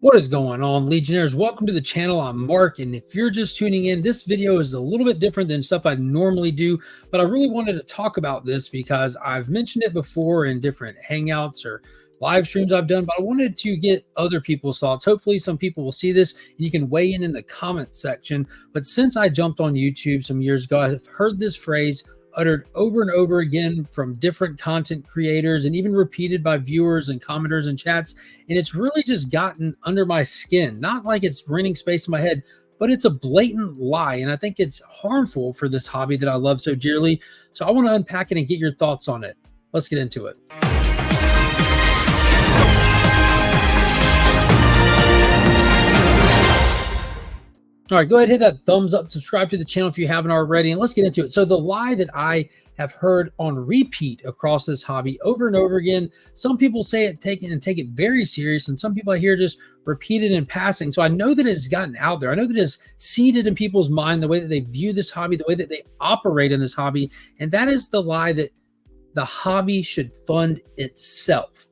What is going on, Legionnaires? Welcome to the channel. I'm Mark, and if you're just tuning in, this video is a little bit different than stuff I normally do, but I really wanted to talk about this because I've mentioned it before in different hangouts or live streams I've done, but I wanted to get other people's thoughts. Hopefully some people will see this and you can weigh in the comment section. But since I jumped on YouTube some years ago, I've heard this phrase uttered over and over again from different content creators and even repeated by viewers and commenters and chats. And it's really just gotten under my skin, not like it's renting space in my head, but it's a blatant lie. And I think it's harmful for this hobby that I love so dearly. So I want to unpack it and get your thoughts on it. Let's get into it. All right, go ahead, hit that thumbs up, subscribe to the channel if you haven't already, and let's get into it. So the lie that I have heard on repeat across this hobby over and over again, some people say it, take it very serious, and some people I hear just repeat it in passing. So I know that it's gotten out there. I know that it's seeded in people's mind, the way that they view this hobby, the way that they operate in this hobby, and that is the lie that the hobby should fund itself.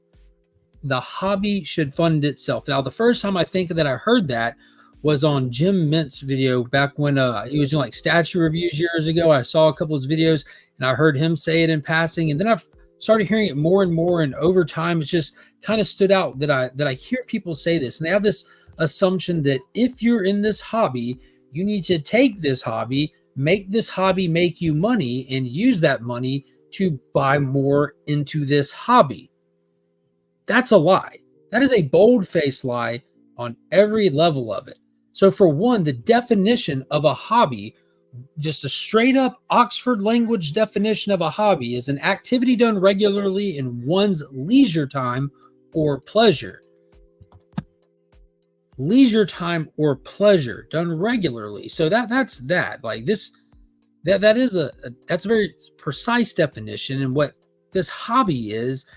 The hobby should fund itself. Now, the first time I think that I heard that was on Jim Mint's video back when he was doing like statue reviews years ago. I saw a couple of his videos and I heard him say it in passing, and then I've started hearing it more and more, and over time it's just kind of stood out that I hear people say this, and they have this assumption that if you're in this hobby, you need to take this hobby, make this hobby make you money, and use that money to buy more into this hobby. That's a lie. That is a bold-faced lie on every level of it. So for one, the definition of a hobby, just a straight up Oxford language definition of a hobby, is an activity done regularly in one's leisure time or pleasure. Leisure time or pleasure done regularly. So that's that. Like this, that's a very precise definition, and what this hobby is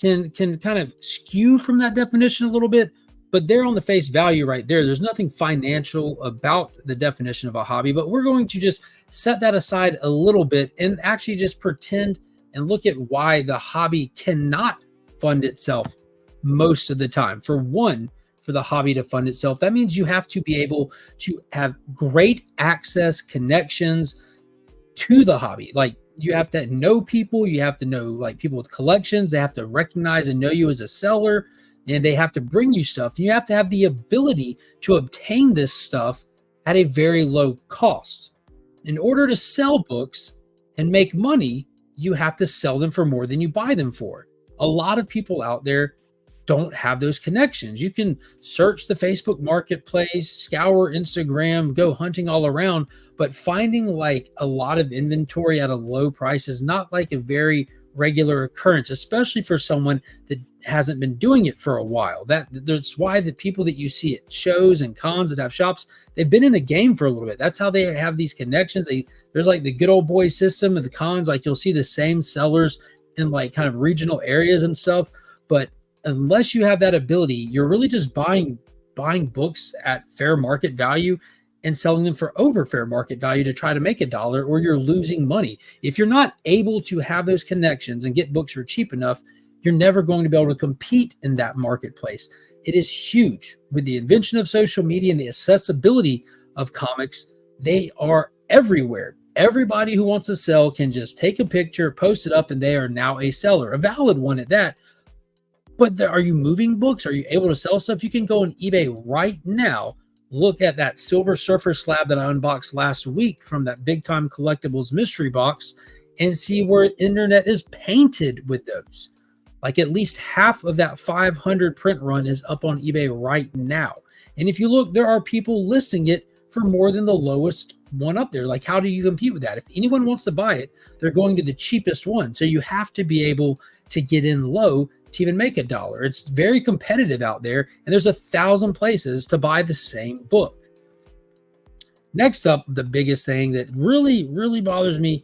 can kind of skew from that definition a little bit. But they're on the face value right there. There's nothing financial about the definition of a hobby, but we're going to just set that aside a little bit and actually just pretend and look at why the hobby cannot fund itself most of the time. For one, for the hobby to fund itself, that means you have to be able to have great access connections to the hobby. Like, you have to know people, you have to know like people with collections, they have to recognize and know you as a seller, and they have to bring you stuff. You have to have the ability to obtain this stuff at a very low cost. In order to sell books and make money, you have to sell them for more than you buy them for. A lot of people out there don't have those connections. You can search the Facebook marketplace, scour Instagram, go hunting all around, but finding like a lot of inventory at a low price is not like a very regular occurrence, especially for someone that hasn't been doing it for a while. That's why the people that you see at shows and cons that have shops, they've been in the game for a little bit. That's how they have these connections. There's like the good old boy system of the cons. Like, you'll see the same sellers in like kind of regional areas and stuff. But unless you have that ability, you're really just buying books at fair market value and selling them for over fair market value to try to make $1, or you're losing money. If you're not able to have those connections and get books for cheap enough, you're never going to be able to compete in that marketplace. It is huge. With the invention of social media and the accessibility of comics, they are everywhere. Everybody who wants to sell can just take a picture, post it up, and they are now a seller, a valid one at that. But are you moving books? Are you able to sell stuff? You can go on eBay right now. Look at that Silver Surfer slab that I unboxed last week from that Big Time Collectibles mystery box and see where internet is painted with those. Like, at least half of that 500 print run is up on eBay right now. And if you look, there are people listing it for more than the lowest one up there. Like, how do you compete with that? If anyone wants to buy it, they're going to the cheapest one. So you have to be able to get in low to even make $1. It's very competitive out there, and there's 1,000 places to buy the same book. Next up, the biggest thing that really bothers me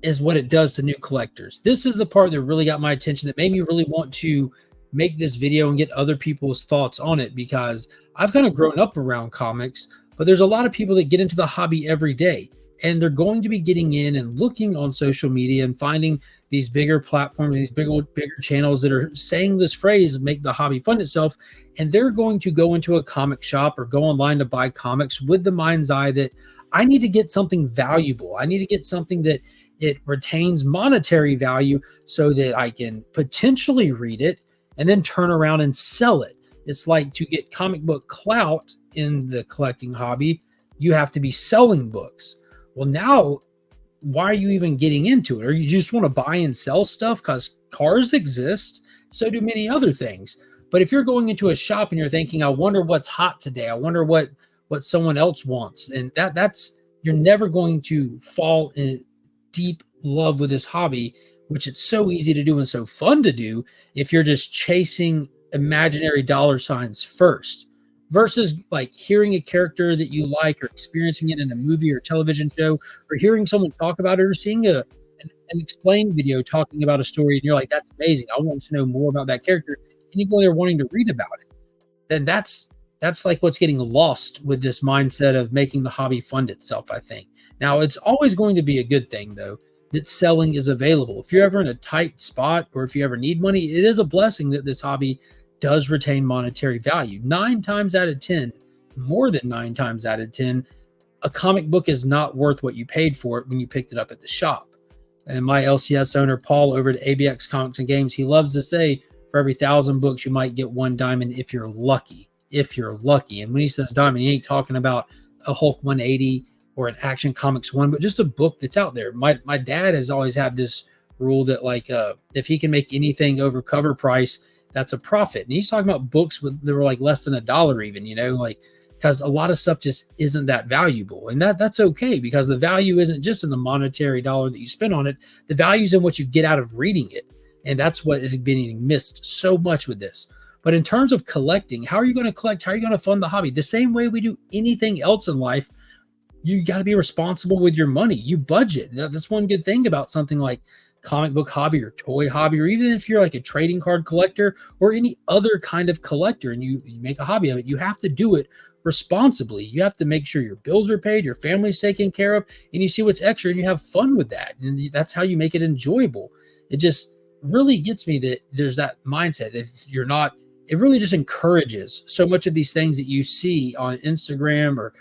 is what it does to new collectors. This is the part that really got my attention, that made me really want to make this video and get other people's thoughts on it, because I've kind of grown up around comics, but there's a lot of people that get into the hobby every day, and they're going to be getting in and looking on social media and finding these bigger platforms, these bigger channels that are saying this phrase, make the hobby fund itself, and they're going to go into a comic shop or go online to buy comics with the mind's eye that I need to get something valuable. I need to get something that it retains monetary value so that I can potentially read it and then turn around and sell it. It's like, to get comic book clout in the collecting hobby, you have to be selling books. Well, now, why are you even getting into it? Or you just want to buy and sell stuff? Because cars exist, so do many other things. But if you're going into a shop and you're thinking, I wonder what's hot today, I wonder what someone else wants, and that's you're never going to fall in deep love with this hobby, which it's so easy to do and so fun to do if you're just chasing imaginary dollar signs first, versus like hearing a character that you like or experiencing it in a movie or television show, or hearing someone talk about it, or seeing an explained video talking about a story, and you're like, that's amazing, I want to know more about that character, and you go there wanting to read about it. Then that's like what's getting lost with this mindset of making the hobby fund itself, I think. Now, it's always going to be a good thing, though, that selling is available. If you're ever in a tight spot, or if you ever need money, it is a blessing that this hobby does retain monetary value. 9 times out of 10, more than 9 times out of 10, a comic book is not worth what you paid for it when you picked it up at the shop. And my LCS owner, Paul, over at ABX Comics and Games, he loves to say, for every 1,000 books, you might get 1 diamond if you're lucky. If you're lucky. And when he says diamond, he ain't talking about a Hulk 180 or an Action Comics 1, but just a book that's out there. My dad has always had this rule that, like, if he can make anything over cover price, that's a profit. And he's talking about books that were like less than $1 even, like, because a lot of stuff just isn't that valuable. And that's okay, because the value isn't just in the monetary dollar that you spend on it. The value is in what you get out of reading it. And that's what is being missed so much with this. But in terms of collecting, how are you going to collect? How are you going to fund the hobby? The same way we do anything else in life, you got to be responsible with your money. You budget. That's one good thing about something like comic book hobby or toy hobby, or even if you're like a trading card collector or any other kind of collector and you make a hobby of it, you have to do it responsibly. You have to make sure your bills are paid, your family's taken care of, and you see what's extra and you have fun with that. And that's how you make it enjoyable. It just really gets me that there's that mindset. If you're not, it really just encourages so much of these things that you see on Instagram or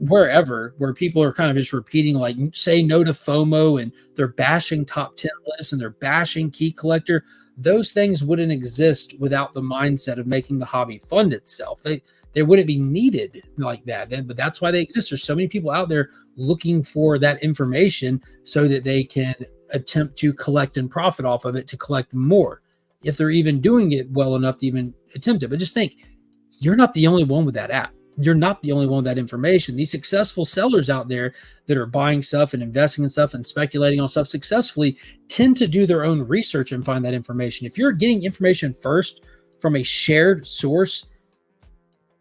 wherever, where people are kind of just repeating, like, say no to FOMO, and they're bashing top 10 lists and they're bashing key collector. Those things wouldn't exist without the mindset of making the hobby fund itself. They wouldn't be needed like that. But that's why they exist. There's so many people out there looking for that information so that they can attempt to collect and profit off of it, to collect more, if they're even doing it well enough to even attempt it. But just think, you're not the only one with that app. You're not the only one with that information. These successful sellers out there that are buying stuff and investing in stuff and speculating on stuff successfully tend to do their own research and find that information. If you're getting information first from a shared source,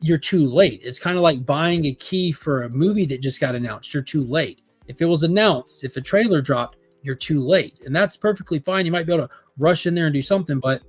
you're too late. It's kind of like buying a key for a movie that just got announced. You're too late. If it was announced, if a trailer dropped, you're too late. And that's perfectly fine. You might be able to rush in there and do something, but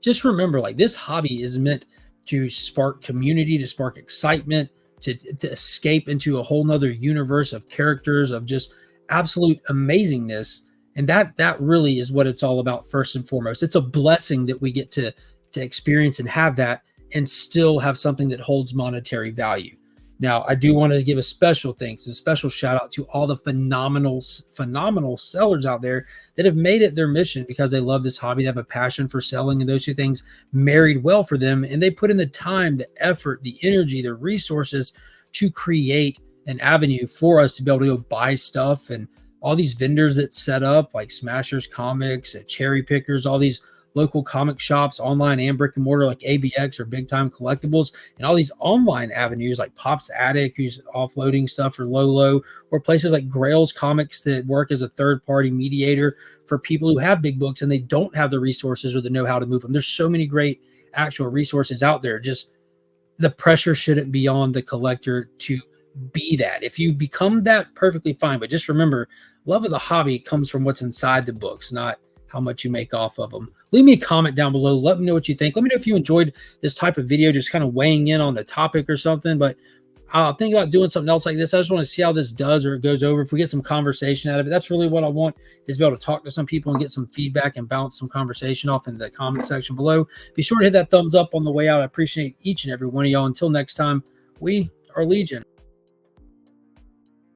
just remember, like, this hobby is meant to spark community, to spark excitement, to escape into a whole nother universe of characters, of just absolute amazingness. And that really is what it's all about first and foremost. It's a blessing that we get to experience and have that, and still have something that holds monetary value. Now, I do want to give a special thanks, a special shout out to all the phenomenal sellers out there that have made it their mission, because they love this hobby. They have a passion for selling, and those two things married well for them. And they put in the time, the effort, the energy, the resources to create an avenue for us to be able to go buy stuff. And all these vendors that set up, like Smashers Comics, Cherry Pickers, all these local comic shops, online and brick and mortar, like ABX or Big Time Collectibles, and all these online avenues like Pop's Attic, who's offloading stuff for Lolo, or places like Grail's Comics that work as a third-party mediator for people who have big books and they don't have the resources or the know-how to move them. There's so many great actual resources out there. Just the pressure shouldn't be on the collector to be that. If you become that, perfectly fine. But just remember, love of the hobby comes from what's inside the books, not how much you make off of them. Leave me a comment down below. Let me know what you think. Let me know if you enjoyed this type of video, just kind of weighing in on the topic or something. But I'll think about doing something else like this. I just want to see how this does or it goes over. If we get some conversation out of it, that's really what I want, is be able to talk to some people and get some feedback and bounce some conversation off in the comment section below. Be sure to hit that thumbs up on the way out. I appreciate each and every one of y'all. Until next time, we are Legion.